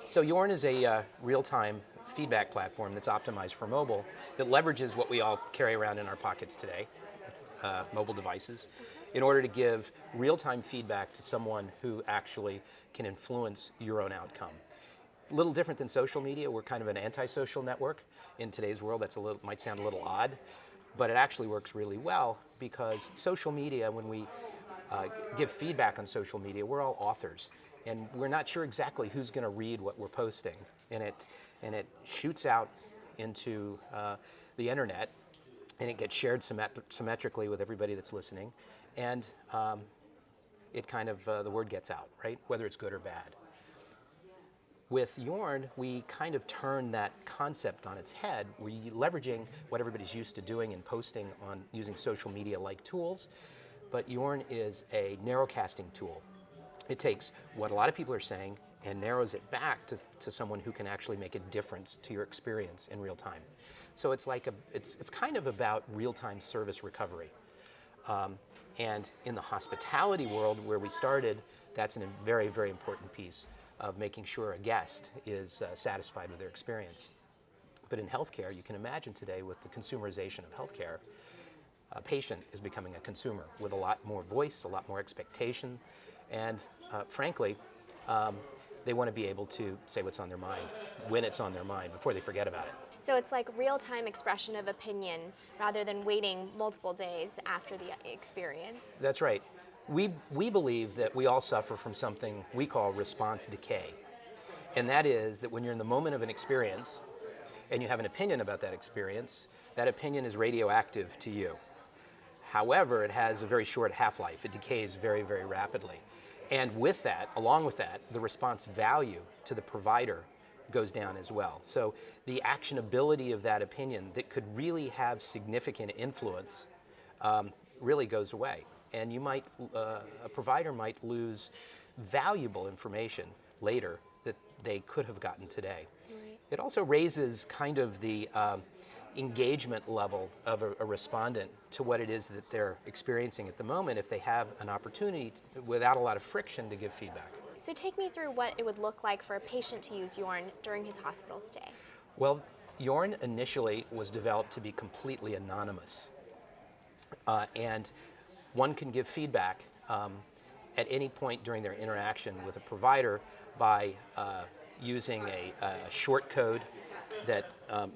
So Yorn is a real-time feedback platform that's optimized for mobile that leverages what we all carry around in our pockets today, mobile devices, in order to give real-time feedback to someone who actually can influence your own outcome. A little different than social media. We're kind of an anti-social network in today's world. Might sound a little odd, but it actually works really well because social media, when we give feedback on social media, we're all authors, and we're not sure exactly who's going to read what we're posting, and it shoots out into the internet, and it gets shared symmetrically with everybody that's listening, and it kind of the word gets out, right? Whether it's good or bad. With Yorn, we kind of turn that concept on its head. We're leveraging what everybody's used to doing and posting on using social media-like tools, but Yorn is a narrowcasting tool. It takes what a lot of people are saying and narrows it back to someone who can actually make a difference to your experience in real time. So it's like it's kind of about real-time service recovery. And in the hospitality world where we started, that's a very, very important piece of making sure a guest is satisfied with their experience. But in healthcare, you can imagine today with the consumerization of healthcare, a patient is becoming a consumer with a lot more voice, a lot more expectation, and frankly, they want to be able to say what's on their mind when it's on their mind before they forget about it. So it's like real-time expression of opinion rather than waiting multiple days after the experience. That's right. We believe that we all suffer from something we call response decay. And that is that when you're in the moment of an experience and you have an opinion about that experience, that opinion is radioactive to you. However, it has a very short half-life. It decays very, very rapidly. And with that, along with that, the response value to the provider goes down as well. So the actionability of that opinion that could really have significant influence really goes away. And you might, a provider might lose valuable information later that they could have gotten today. Right. It also raises kind of the engagement level of a respondent to what it is that they're experiencing at the moment if they have an opportunity without a lot of friction to give feedback. So take me through what it would look like for a patient to use Yorn during his hospital stay. Well, Yorn initially was developed to be completely anonymous. And one can give feedback at any point during their interaction with a provider by using a short code that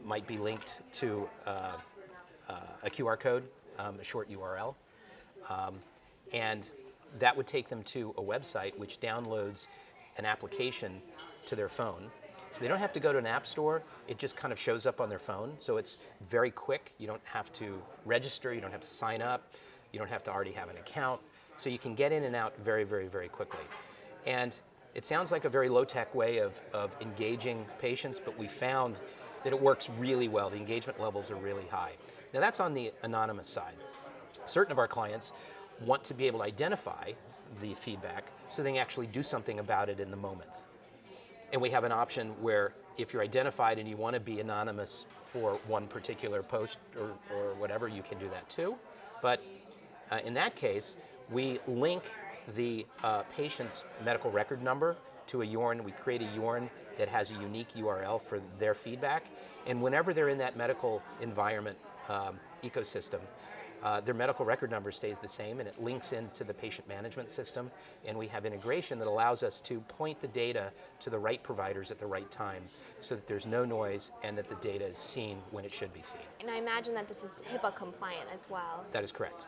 might be linked to a QR code, a short URL. And that would take them to a website which downloads an application to their phone. So they don't have to go to an app store, it just kind of shows up on their phone. So it's very quick, you don't have to register, you don't have to sign up, you don't have to already have an account. So you can get in and out very, very, very quickly. And it sounds like a very low-tech way of engaging patients, but we found that it works really well. The engagement levels are really high. Now that's on the anonymous side. Certain of our clients want to be able to identify the feedback so they can actually do something about it in the moment. And we have an option where if you're identified and you want to be anonymous for one particular post or whatever, you can do that too. But in that case, we link the patient's medical record number to a Yorn. We create a Yorn that has a unique URL for their feedback. And whenever they're in that medical environment ecosystem, their medical record number stays the same, and it links into the patient management system. And we have integration that allows us to point the data to the right providers at the right time so that there's no noise and that the data is seen when it should be seen. And I imagine that this is HIPAA compliant as well. That is correct.